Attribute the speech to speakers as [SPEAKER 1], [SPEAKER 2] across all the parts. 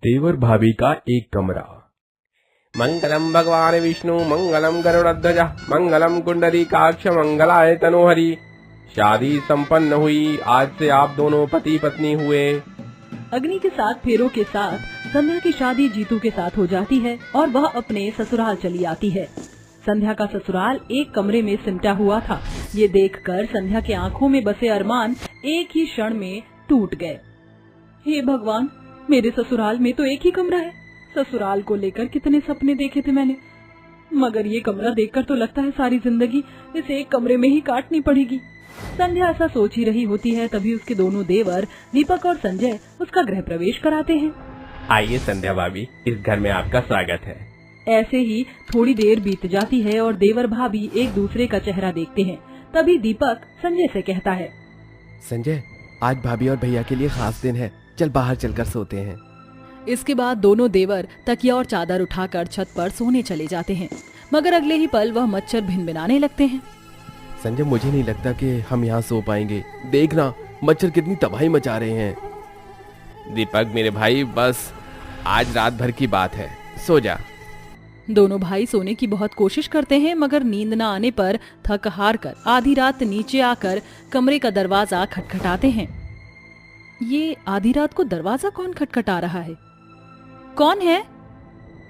[SPEAKER 1] देवर भाभी का एक कमरा। मंगलम भगवान विष्णु मंगलम गरुड़ध्वज मंगलम कुंडलीकाक्ष मंगलाय तनोहरि। शादी संपन्न हुई, आज से आप दोनों पति पत्नी हुए।
[SPEAKER 2] अग्नि के 7 फेरों के साथ संध्या की शादी जीतू के साथ हो जाती है और वह अपने ससुराल चली आती है। संध्या का ससुराल एक कमरे में सिमटा हुआ था। ये देखकर संध्या के आंखों में बसे अरमान एक ही क्षण में टूट गए। हे भगवान, मेरे ससुराल में तो एक ही कमरा है। ससुराल को लेकर कितने सपने देखे थे मैंने, मगर ये कमरा देखकर तो लगता है सारी जिंदगी इस एक कमरे में ही काटनी पड़ेगी। संध्या ऐसा सोच ही रही होती है, तभी उसके दोनों देवर दीपक और संजय उसका गृह प्रवेश कराते हैं।
[SPEAKER 1] आइए संध्या भाभी, इस घर में आपका स्वागत है।
[SPEAKER 2] ऐसे ही थोड़ी देर बीत जाती है और देवर भाभी एक दूसरे का चेहरा देखते हैं। तभी दीपक संजय से कहता है,
[SPEAKER 3] संजय, आज भाभी और भैया के लिए खास दिन है, चल बाहर चलकर सोते हैं।
[SPEAKER 2] इसके बाद दोनों देवर तकिया और चादर उठाकर छत पर सोने चले जाते हैं, मगर अगले ही पल वह मच्छर भिनभिनाने लगते हैं।
[SPEAKER 3] संजय, मुझे नहीं लगता कि हम यहाँ सो पाएंगे। देखना, मच्छर कितनी तबाही मचा रहे हैं।
[SPEAKER 1] दीपक मेरे भाई, बस आज रात भर की बात है, सो जा।
[SPEAKER 2] दोनों भाई सोने की बहुत कोशिश करते हैं, मगर नींद न आने पर थक हार कर आधी रात नीचे आकर कमरे का दरवाजा खटखटाते हैं। ये आधी रात को दरवाजा कौन खटखटा रहा है? कौन है?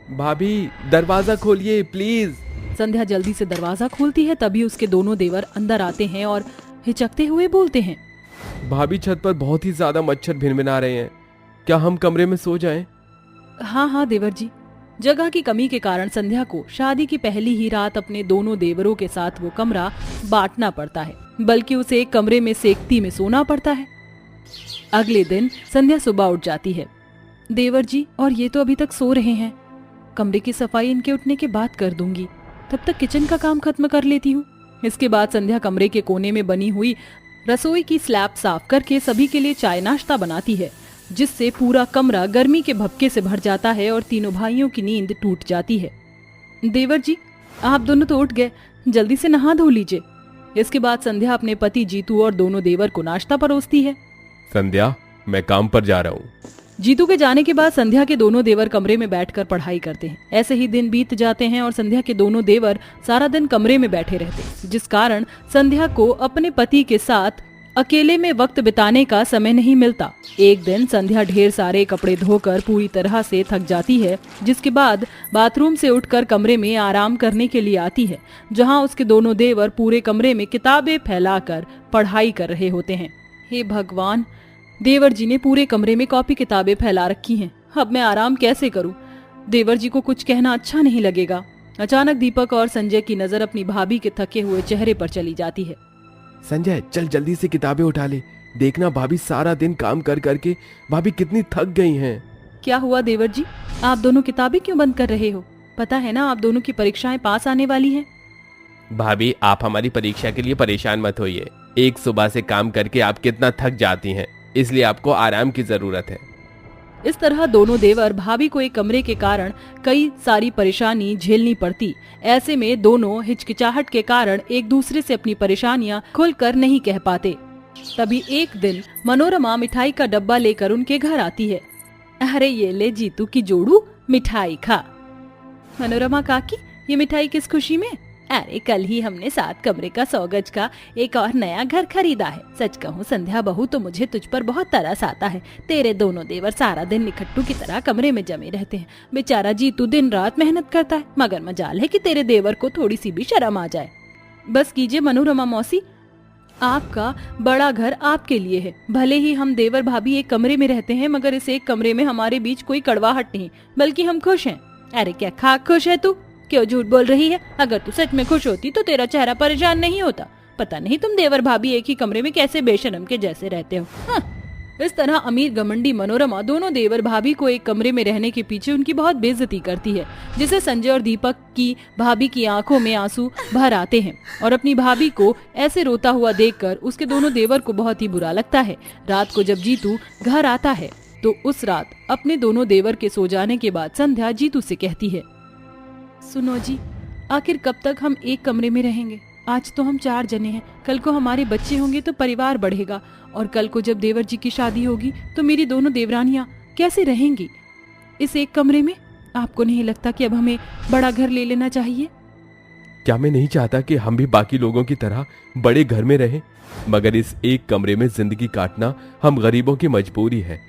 [SPEAKER 3] भाभी, दरवाजा खोलिए प्लीज।
[SPEAKER 2] संध्या जल्दी से दरवाजा खोलती है, तभी उसके दोनों देवर अंदर आते हैं और हिचकते हुए बोलते हैं,
[SPEAKER 3] भाभी, छत पर बहुत ही ज्यादा मच्छर भिनभिना रहे हैं, क्या हम कमरे में सो जाएं?
[SPEAKER 2] हाँ देवर जी। जगह की कमी के कारण संध्या को शादी की पहली ही रात अपने दोनों देवरों के साथ वो कमरा बांटना पड़ता है, बल्कि उसे एक कमरे में सेकती में सोना पड़ता है। अगले दिन संध्या सुबह उठ जाती है। देवर जी और ये तो अभी तक सो रहे हैं, कमरे की सफाई इनके उठने के बाद कर दूंगी, तब तक किचन का काम खत्म कर लेती हूँ। इसके बाद संध्या कमरे के कोने में बनी हुई रसोई की स्लैब साफ करके सभी के लिए चाय नाश्ता बनाती है, जिससे पूरा कमरा गर्मी के भपके से भर जाता है और तीनों भाइयों की नींद टूट जाती है। देवर जी, आप दोनों तो उठ गए, जल्दी से नहा धो लीजिए। इसके बाद संध्या अपने पति जीतू और दोनों देवर को नाश्ता परोसती है।
[SPEAKER 3] संध्या, मैं काम पर जा रहा हूँ।
[SPEAKER 2] जीतू के जाने के बाद संध्या के दोनों देवर कमरे में बैठकर पढ़ाई करते हैं। ऐसे ही दिन बीत जाते हैं और संध्या के दोनों देवर सारा दिन कमरे में बैठे रहते हैं, जिस कारण संध्या को अपने पति के साथ अकेले में वक्त बिताने का समय नहीं मिलता। एक दिन संध्या ढेर सारे कपड़े धोकर पूरी तरह से थक जाती है, जिसके बाद बाथरूम से उठकर कमरे में आराम करने के लिए आती है, जहां उसके दोनों देवर पूरे कमरे में किताबें फैलाकर पढ़ाई कर रहे होते हैं। हे भगवान, देवर जी ने पूरे कमरे में कॉपी किताबें फैला रखी हैं, अब मैं आराम कैसे करूं? देवर जी को कुछ कहना अच्छा नहीं लगेगा। अचानक दीपक और संजय की नजर अपनी भाभी के थके हुए चेहरे पर चली जाती है।
[SPEAKER 3] संजय, चल जल्दी से किताबें उठा ले, देखना भाभी सारा दिन काम कर करके भाभी कितनी थक गई हैं।
[SPEAKER 2] क्या हुआ देवर जी, आप दोनों किताबें क्यों बंद कर रहे हो? पता है ना आप दोनों की परीक्षाएं पास आने वाली हैं।
[SPEAKER 1] भाभी, आप हमारी परीक्षा के लिए परेशान मत होइए। एक सुबह से काम करके आप कितना थक जाती हैं, इसलिए आपको आराम की जरूरत है।
[SPEAKER 2] इस तरह दोनों देवर भाभी को एक कमरे के कारण कई सारी परेशानी झेलनी पड़ती। ऐसे में दोनों हिचकिचाहट के कारण एक दूसरे से अपनी परेशानियां खुलकर नहीं कह पाते। तभी एक दिन मनोरमा मिठाई का डब्बा लेकर उनके घर आती है। अरे ये ले जीतू की जोड़ू, मिठाई खा। मनोरमा काकी, ये मिठाई किस खुशी में? अरे कल ही हमने 7 कमरे का 100 गज का एक और नया घर खरीदा है। सच कहूँ संध्या बहू, तो मुझे तुझ पर बहुत तरस आता है। तेरे दोनों देवर सारा दिन निखट्टू की तरह कमरे में जमे रहते हैं। बेचारा जीतू दिन रात मेहनत करता है, मगर मजाल है कि तेरे देवर को थोड़ी सी भी शर्म आ जाए। बस कीजिए मनोरमा मौसी, आपका बड़ा घर आपके लिए है। भले ही हम देवर भाभी एक कमरे में रहते हैं, मगर इस एक कमरे में हमारे बीच कोई कड़वाहट नहीं, बल्कि हम खुश हैं। अरे क्या खाक खुश है तू? क्यों झूठ बोल रही है? अगर तू सच में खुश होती तो तेरा चेहरा परेशान नहीं होता। पता नहीं तुम देवर भाभी एक ही कमरे में कैसे बेशर्म के जैसे रहते हो। हाँ। इस तरह अमीर घमंडी मनोरमा दोनों देवर भाभी को एक कमरे में रहने के पीछे उनकी बहुत बेइज्जती करती है, जिसे संजय और दीपक की भाभी की आंखों में आंसू भर आते हैं और अपनी भाभी को ऐसे रोता हुआ देखकर उसके दोनों देवर को बहुत ही बुरा लगता है। रात को जब जीतू घर आता है तो उस रात अपने दोनों देवर के सो जाने के बाद संध्या जीतू से कहती है, सुनो जी, आखिर कब तक हम एक कमरे में रहेंगे? आज तो हम 4 जने हैं, कल को हमारे बच्चे होंगे तो परिवार बढ़ेगा, और कल को जब देवर जी की शादी होगी तो मेरी दोनों देवरानियां कैसे रहेंगी? इस एक कमरे में? आपको नहीं लगता कि अब हमें बड़ा घर ले लेना चाहिए?
[SPEAKER 3] क्या मैं नहीं चाहता कि हम भी बाकी लोगों की तरह बड़े घर में रहें, मगर इस एक कमरे में जिंदगी काटना हम गरीबों की मजबूरी है।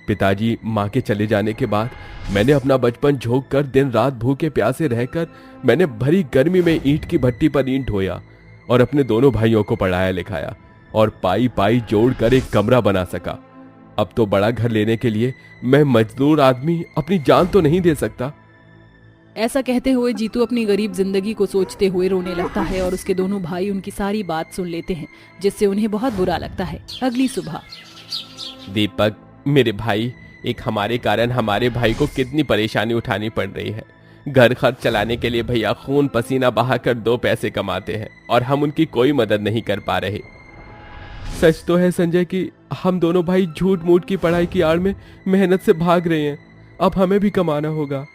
[SPEAKER 3] पिताजी माँ के चले जाने के बाद मैंने अपना बचपन झोंक कर दिन रात भूखे प्यासे रहकर मैंने भरी गर्मी में ईंट की भट्टी पर ईंट ढोया और अपने दोनों भाइयों को पढ़ाया लिखाया और पाई पाई जोड़कर एक कमरा बना सका। अब तो बड़ा घर लेने के लिए मैं मजदूर आदमी अपनी जान तो नहीं दे सकता।
[SPEAKER 2] ऐसा कहते हुए जीतू अपनी गरीब जिंदगी को सोचते हुए रोने लगता है और उसके दोनों भाई उनकी सारी बात सुन लेते हैं, जिससे उन्हें बहुत बुरा लगता है। अगली सुबह
[SPEAKER 1] दीपक, मेरे भाई, एक हमारे कारण हमारे भाई को कितनी परेशानी उठानी पड़ रही है। घर खर्च चलाने के लिए भैया खून पसीना बहाकर 2 पैसे कमाते हैं और हम उनकी कोई मदद नहीं कर पा रहे।
[SPEAKER 3] सच तो है संजय कि हम दोनों भाई झूठ मूठ की पढ़ाई की आड़ में मेहनत से भाग रहे हैं। अब हमें भी कमाना होगा।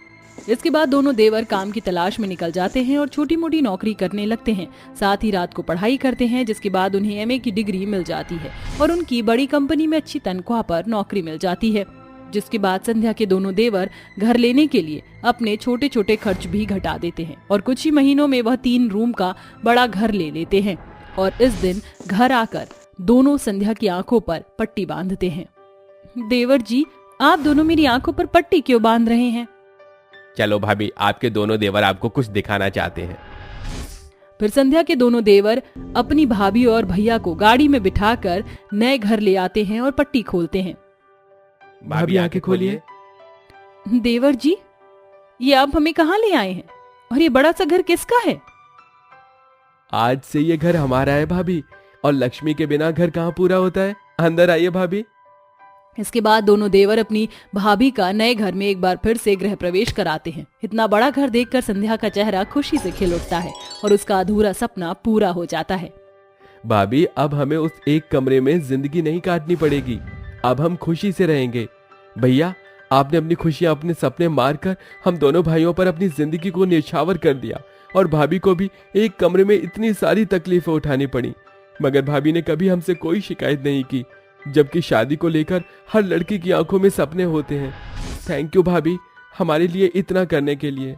[SPEAKER 2] इसके बाद दोनों देवर काम की तलाश में निकल जाते हैं और छोटी मोटी नौकरी करने लगते हैं। साथ ही रात को पढ़ाई करते हैं, जिसके बाद उन्हें एमए की डिग्री मिल जाती है और उनकी बड़ी कंपनी में अच्छी तनख्वाह पर नौकरी मिल जाती है। जिसके बाद संध्या के दोनों देवर घर लेने के लिए अपने छोटे छोटे खर्च भी घटा देते हैं और कुछ ही महीनों में वह 3 रूम का बड़ा घर ले लेते हैं। और इस दिन घर आकर दोनों संध्या की आंखों पर पट्टी बांधते हैं। देवर जी, आप दोनों मेरी आंखों पर पट्टी क्यों बांध रहे हैं?
[SPEAKER 1] चलो भाभी, आपके दोनों देवर आपको कुछ दिखाना चाहते हैं।
[SPEAKER 2] फिर संध्या के दोनों देवर अपनी भाभी और भैया को गाड़ी में बिठाकर नए घर ले आते हैं और पट्टी खोलते हैं।
[SPEAKER 3] भाभी आंखें खोलिए।
[SPEAKER 2] देवर जी, ये आप हमें कहाँ ले आए हैं और ये बड़ा सा घर किसका है?
[SPEAKER 3] आज से ये घर हमारा है भाभी, और लक्ष्मी के बिना घर कहाँ पूरा होता है। अंदर आइए भाभी।
[SPEAKER 2] इसके बाद दोनों देवर अपनी भाभी का नए घर में एक बार फिर से गृह प्रवेश कराते हैं। इतना बड़ा घर देखकर संध्या का चेहरा खुशी से खिल उठता है और उसका अधूरा सपना पूरा हो जाता है।
[SPEAKER 3] भाभी, अब हमें उस एक कमरे में जिंदगी नहीं काटनी पड़ेगी। अब हम खुशी से रहेंगे। भैया, आपने अपनी खुशियां अपने सपने मारकर हम दोनों भाइयों पर अपनी जिंदगी को न्यौछावर कर दिया और भाभी को भी एक कमरे में इतनी सारी तकलीफें उठानी पड़ी, मगर भाभी ने कभी हमसे कोई शिकायत नहीं की, जबकि शादी को लेकर हर लड़की की आंखों में सपने होते हैं। थैंक यू भाभी, हमारे लिए इतना करने के लिए।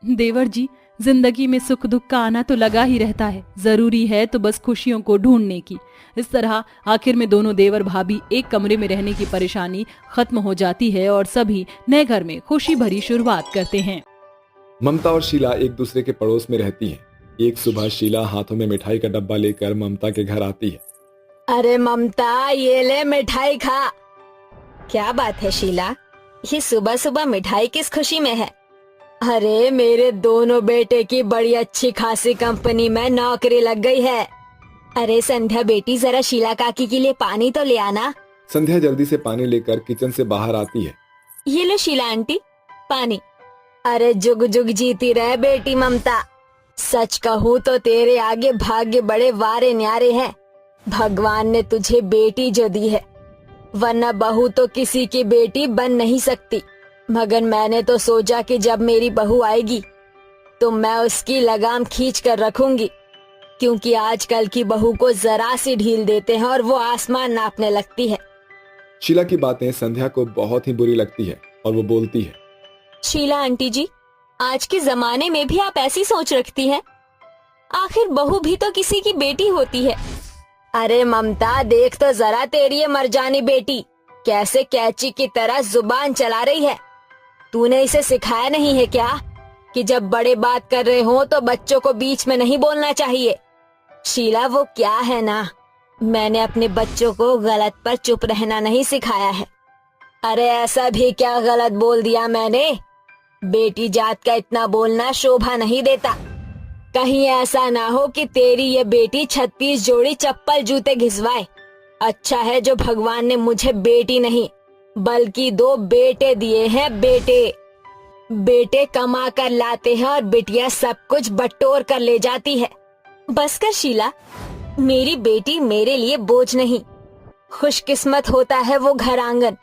[SPEAKER 2] देवर जी, जिंदगी में सुख दुख का आना तो लगा ही रहता है, जरूरी है तो बस खुशियों को ढूंढने की। इस तरह आखिर में दोनों देवर भाभी एक कमरे में रहने की परेशानी खत्म हो जाती है और सभी नए घर में खुशी भरी शुरुआत करते हैं।
[SPEAKER 4] ममता और शीला एक दूसरे के पड़ोस में रहती हैं। एक सुबह शीला हाथों में मिठाई का डब्बा लेकर ममता के घर आती है।
[SPEAKER 5] अरे ममता, ये ले मिठाई खा। क्या बात है शीला, ये सुबह सुबह मिठाई किस खुशी में है? अरे मेरे दोनों बेटे की बड़ी अच्छी खासी कंपनी में नौकरी लग गई है। अरे संध्या बेटी, जरा शीला काकी के लिए पानी तो ले आना।
[SPEAKER 4] संध्या जल्दी से पानी लेकर किचन से बाहर आती है।
[SPEAKER 5] ये लो शीला आंटी, पानी। अरे जुग जुग जीती रहे बेटी ममता। सच कहूँ तो तेरे आगे भाग्य बड़े वारे न्यारे हैं। भगवान ने तुझे बेटी जो दी है, वरना बहू तो किसी की बेटी बन नहीं सकती। मगर मैंने तो सोचा कि जब मेरी बहू आएगी तो मैं उसकी लगाम खींच कर रखूंगी, क्योंकि आजकल की बहू को जरा सी ढील देते हैं और वो आसमान नापने लगती है।
[SPEAKER 4] शीला की बातें संध्या को बहुत ही बुरी लगती है और वो बोलती है,
[SPEAKER 5] शीला आंटी जी, आज के जमाने में भी आप ऐसी सोच रखती हैं? आखिर बहू भी तो किसी की बेटी होती है। अरे ममता, देख तो जरा तेरी ये मरजानी बेटी कैसे कैची की तरह जुबान चला रही है। तूने इसे सिखाया नहीं है क्या कि जब बड़े बात कर रहे हो तो बच्चों को बीच में नहीं बोलना चाहिए? शीला, वो क्या है ना, मैंने अपने बच्चों को गलत पर चुप रहना नहीं सिखाया है। अरे ऐसा भी क्या गलत बोल दिया मैंने? बेटी जात का इतना बोलना शोभा नहीं देता। कहीं ऐसा ना हो कि तेरी ये बेटी 36 जोड़ी चप्पल जूते घिसवाए। अच्छा है जो भगवान ने मुझे बेटी नहीं बल्कि 2 बेटे दिए हैं। बेटे कमा कर लाते हैं और बिटिया सब कुछ बटोर कर ले जाती है। बस कर शीला, मेरी बेटी मेरे लिए बोझ नहीं। खुशकिस्मत होता है वो घर आंगन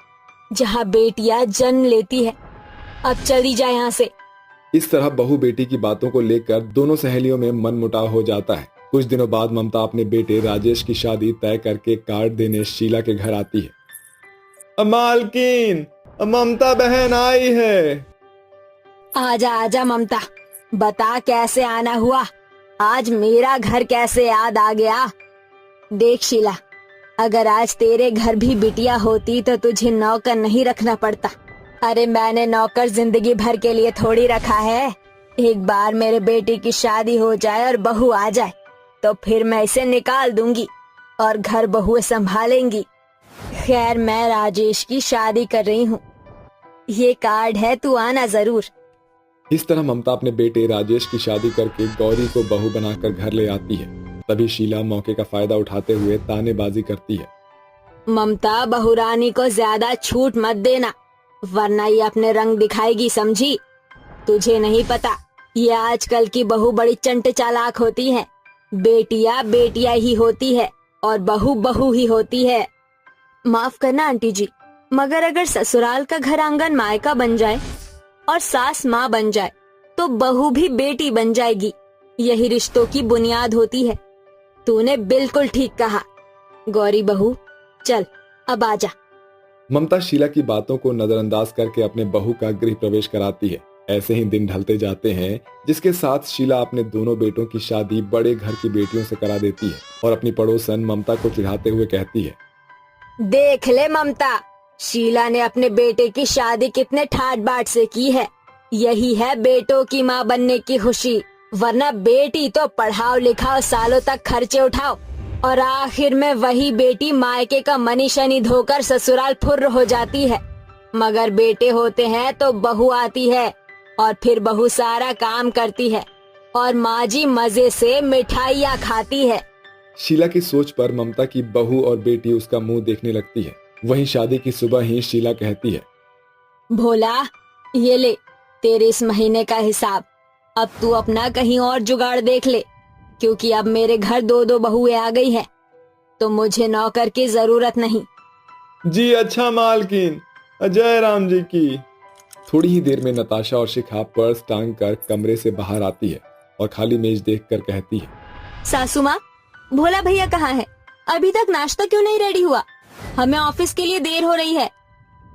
[SPEAKER 5] जहाँ बेटियां जन्म लेती है। अब चली जा यहाँ से।
[SPEAKER 4] इस तरह बहू बेटी की बातों को लेकर दोनों सहेलियों में मनमुटाव हो जाता है। कुछ दिनों बाद ममता अपने बेटे राजेश की शादी तय करके कार्ड देने शीला के घर आती है। मालकिन, ममता बहन आई है।
[SPEAKER 5] आजा आजा ममता, बता कैसे आना हुआ, आज मेरा घर कैसे याद आ गया। देख शीला, अगर आज तेरे घर भी बिटिया होती तो तुझे नौकर नहीं रखना पड़ता। अरे मैंने नौकर जिंदगी भर के लिए थोड़ी रखा है। एक बार मेरे बेटी की शादी हो जाए और बहू आ जाए तो फिर मैं इसे निकाल दूंगी और घर बहुएं संभालेंगी। खैर मैं राजेश की शादी कर रही हूँ, ये कार्ड है, तू आना जरूर।
[SPEAKER 4] इस तरह ममता अपने बेटे राजेश की शादी करके गौरी को बहू बनाकर घर ले आती है। तभी शीला मौके का फायदा उठाते हुए तानेबाजी करती है।
[SPEAKER 5] ममता, बहुरानी को ज्यादा छूट मत देना वरना ये अपने रंग दिखाएगी, समझी। तुझे नहीं पता ये आजकल की बहू बड़ी चंट चालाक होती है। बेटिया बेटिया ही होती है और बहू बहू ही होती है। माफ करना आंटी जी, मगर अगर ससुराल का घर आंगन मायका बन जाए और सास माँ बन जाए तो बहू भी बेटी बन जाएगी। यही रिश्तों की बुनियाद होती है। तूने बिल्कुल ठीक कहा। गौरी बहू, चल अब आजा।
[SPEAKER 4] ममता शीला की बातों को नजरअंदाज करके अपने बहू का गृह प्रवेश कराती है। ऐसे ही दिन ढलते जाते हैं, जिसके साथ शीला अपने दोनों बेटों की शादी बड़े घर की बेटियों से करा देती है और अपनी पड़ोसन ममता को चिढ़ाते हुए कहती है,
[SPEAKER 5] देख ले ममता, शीला ने अपने बेटे की शादी कितने ठाट बाट से की है। यही है बेटों की माँ बनने की खुशी, वरना बेटी तो पढ़ाओ लिखाओ, सालों तक खर्चे उठाओ और आखिर में वही बेटी मायके का मनी शनि धोकर ससुराल फुर्र हो जाती है। मगर बेटे होते हैं तो बहू आती है और फिर बहू सारा काम करती है और माँ जी मजे से मिठाइयाँ खाती है।
[SPEAKER 4] शीला की सोच पर ममता की बहू और बेटी उसका मुंह देखने लगती है। वहीं शादी की सुबह ही शीला कहती है,
[SPEAKER 5] भोला, ये ले तेरे इस महीने का हिसाब। अब तू अपना कहीं और जुगाड़ देख ले, क्योंकि अब मेरे घर दो दो बहुएं आ गई हैं, तो मुझे नौकर की जरूरत नहीं।
[SPEAKER 4] जी अच्छा मालकिन, जय राम जी की। थोड़ी ही देर में नताशा और शिखा पर्स टांग कर कमरे से बाहर आती है और खाली मेज देखकर कहती है,
[SPEAKER 5] सासू माँ, भोला भैया कहाँ है? अभी तक नाश्ता क्यों नहीं रेडी हुआ? हमें ऑफिस के लिए देर हो रही है।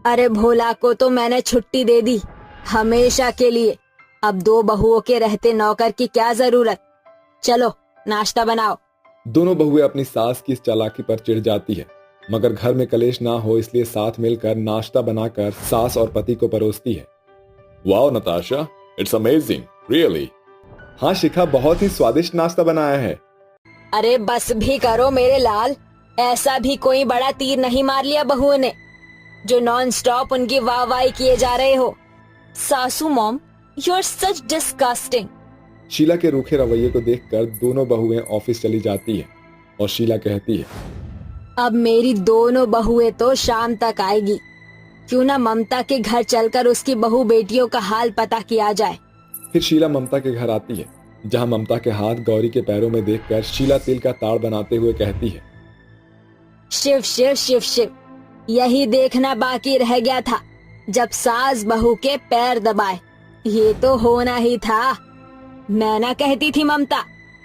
[SPEAKER 5] अरे भोला को तो मैंने छुट्टी दे दी हमेशा के लिए। अब दो बहुओं के रहते नौकर की क्या जरूरत। चलो नाश्ता बनाओ।
[SPEAKER 4] दोनों बहुएं अपनी सास की इस चालाकी पर चिढ़ जाती है, मगर घर में कलेश ना हो इसलिए साथ मिलकर नाश्ता बनाकर सास और पति को परोसती है। Wow Natasha, it's amazing, really. हाँ शिखा, बहुत ही स्वादिष्ट नाश्ता बनाया है।
[SPEAKER 5] अरे बस भी करो मेरे लाल, ऐसा भी कोई बड़ा तीर नहीं मार लिया बहुओं ने जो नॉन स्टॉप उनकी वाहवाही किए जा रहे हो। सासू mom, you are such disgusting.
[SPEAKER 4] Sheela के रूखे रवैये को देखकर दोनों बहुएं ऑफिस चली जाती है और शीला कहती है,
[SPEAKER 5] अब मेरी दोनों बहुएं तो शाम तक आएगी। क्यों ना ममता के घर चलकर उसकी बहू बेटियों का हाल पता किया जाए।
[SPEAKER 4] फिर शीला ममता के घर आती है, जहां ममता के हाथ गौरी के पैरों में देखकर शीला तिल का ताड़ बनाते हुए कहती है,
[SPEAKER 5] शिव शिव शिव शिव, यही देखना बाकी रह गया था जब सास बहू के पैर दबाए। ये तो होना ही था। मैं ना कहती थी ममता,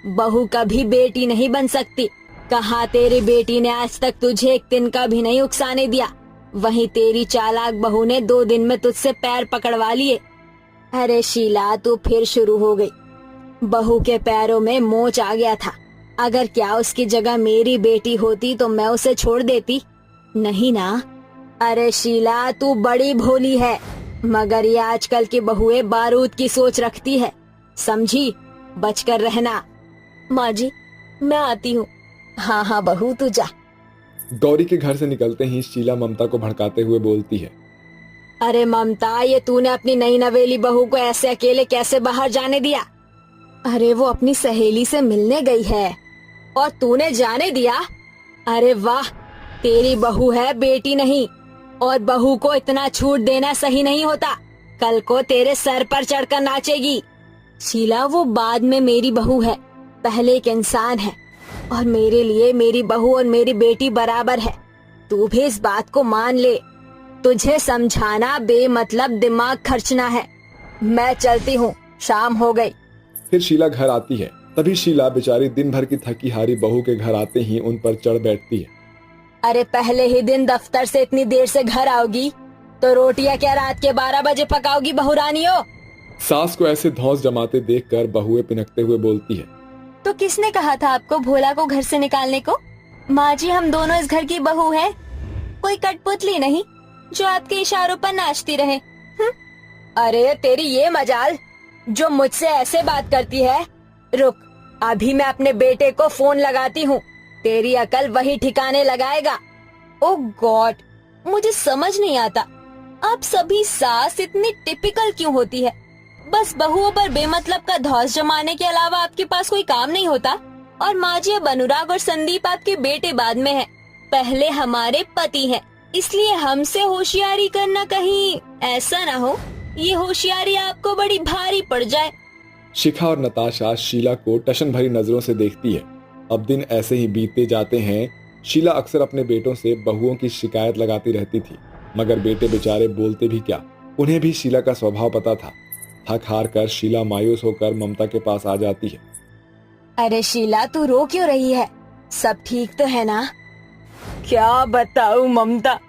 [SPEAKER 5] बहू कभी बेटी नहीं बन सकती। कहा तेरी बेटी ने आज तक तुझे एक दिन का भी नहीं उकसाने दिया, वहीं तेरी चालाक बहू ने 2 दिन में तुझसे पैर पकड़वा लिए। अरे शीला, तू फिर शुरू हो गई। बहू के पैरों में मोच आ गया था। अगर क्या उसकी जगह मेरी बेटी होती तो मैं उसे छोड़ देती? नहीं ना। अरे शीला, तू बड़ी भोली है, मगर ये आजकल की बहुएं बारूद की सोच रखती है, समझी? बचकर रहना। माँ जी, मैं आती हूँ। हाँ हाँ बहू, तू जा।
[SPEAKER 4] गौरी के घर से निकलते ही शीला ममता को भड़काते हुए बोलती है,
[SPEAKER 5] अरे ममता, ये तूने अपनी नई नवेली बहू को ऐसे अकेले कैसे बाहर जाने दिया? अरे वो अपनी सहेली से मिलने गई है और तूने जाने दिया? अरे वाह, तेरी बहू है, बेटी नहीं। और बहू को इतना छूट देना सही नहीं होता। कल को तेरे सर पर चढ़कर नाचेगी। शीला, वो बाद में मेरी बहू है, पहले एक इंसान है और मेरे लिए मेरी बहू और मेरी बेटी बराबर है। तू भी इस बात को मान ले। तुझे समझाना बेमतलब दिमाग खर्चना है। मैं चलती हूँ, शाम हो गई।
[SPEAKER 4] फिर शीला घर आती है। तभी शीला बेचारी दिन भर की थकी हारी बहू के घर आते ही उन पर चढ़ बैठती है।
[SPEAKER 5] अरे पहले ही दिन दफ्तर से इतनी देर से घर आओगी? तो रोटियां क्या रात के 12 बजे पकाओगी बहुरानियों?
[SPEAKER 4] सास को ऐसे धौंस जमाते देखकर बहुएं पिनकते हुए बोलती है।
[SPEAKER 5] तो किसने कहा था आपको भोला को घर से निकालने को? माँ जी, हम दोनों इस घर की बहू हैं, कोई कठपुतली नहीं जो आपके इशारों पर नाचती रहे। अरे तेरी ये मजाल जो मुझसे ऐसे बात करती है। रुक, अभी मैं अपने बेटे को फोन लगाती हूँ, तेरी अकल वही ठिकाने लगाएगा। ओह गॉड, मुझे समझ नहीं आता आप सभी सास इतनी टिपिकल क्यों होती है। बस बहुओं पर बेमतलब का धौंस जमाने के अलावा आपके पास कोई काम नहीं होता। और माँ जी, अब अनुराग और संदीप आपके बेटे बाद में हैं, पहले हमारे पति हैं, इसलिए हमसे होशियारी करना कहीं ऐसा ना हो ये होशियारी आपको बड़ी भारी पड़ जाए।
[SPEAKER 4] शिखा और नताशा शीला को टशन भरी नजरों से देखती है। अब दिन ऐसे ही बीतते जाते हैं। शीला अक्सर अपने बेटों से बहुओं की शिकायत लगाती रहती थी, मगर बेटे बेचारे बोलते भी क्या। उन्हें भी शीला का स्वभाव पता था। थक हार कर शीला मायूस होकर ममता के पास आ जाती है।
[SPEAKER 5] अरे शीला, तू रो क्यों रही है? सब ठीक तो है ना? क्या बताऊं ममता,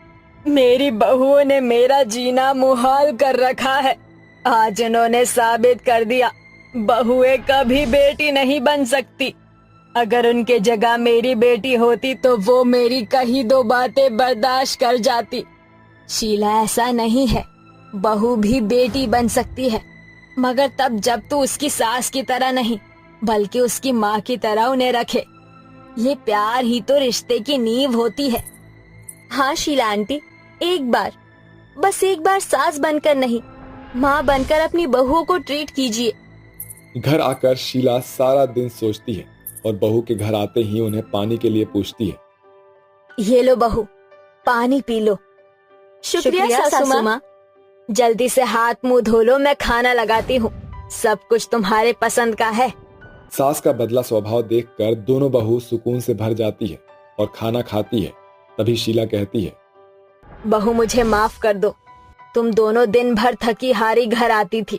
[SPEAKER 5] मेरी बहुओं ने मेरा जीना मुहाल कर रखा है। आज उन्होंने साबित कर दिया बहुएं कभी बेटी नहीं बन सकती। अगर उनके जगह मेरी बेटी होती तो वो मेरी कही दो बातें बर्दाश्त कर जाती। शीला, ऐसा नहीं है, बहू भी बेटी बन सकती है, मगर तब जब तू उसकी सास की तरह नहीं बल्कि उसकी माँ की तरह उन्हें रखे। ये प्यार ही तो रिश्ते की नींव होती है। हाँ शीला आंटी, एक बार, बस एक बार सास बनकर नहीं, माँ बनकर अपनी बहुओं को ट्रीट कीजिए।
[SPEAKER 4] घर आकर शीला सारा दिन सोचती है और बहू के घर आते ही उन्हें पानी के लिए पूछती है।
[SPEAKER 5] ये लो बहू, पानी पी लो। शुक्रिया सासू माँ। जल्दी से हाथ मुंह धो लो, मैं खाना लगाती हूँ, सब कुछ तुम्हारे पसंद का है।
[SPEAKER 4] सास का बदला स्वभाव देखकर दोनों बहू सुकून से भर जाती है और खाना खाती है। तभी शीला कहती है,
[SPEAKER 5] बहू मुझे माफ कर दो, तुम दोनों दिन भर थकी हारी घर आती थी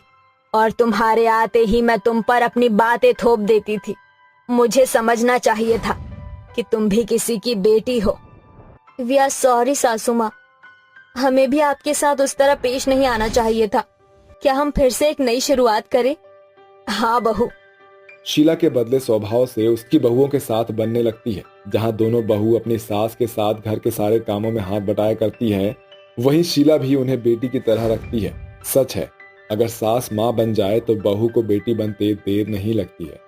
[SPEAKER 5] और तुम्हारे आते ही मैं तुम पर अपनी बातें थोप देती थी। मुझे समझना चाहिए था कि तुम भी किसी की बेटी हो। वी आर सॉरी सासू माँ, हमें भी आपके साथ उस तरह पेश नहीं आना चाहिए था। क्या हम फिर से एक नई शुरुआत करें? हाँ बहू।
[SPEAKER 4] शीला के बदले स्वभाव से उसकी बहुओं के साथ बनने लगती है। जहां दोनों बहू अपनी सास के साथ घर के सारे कामों में हाथ बटाया करती है, वहीं शीला भी उन्हें बेटी की तरह रखती है। सच है, अगर सास माँ बन जाए तो बहू को बेटी बनते देर नहीं लगती है।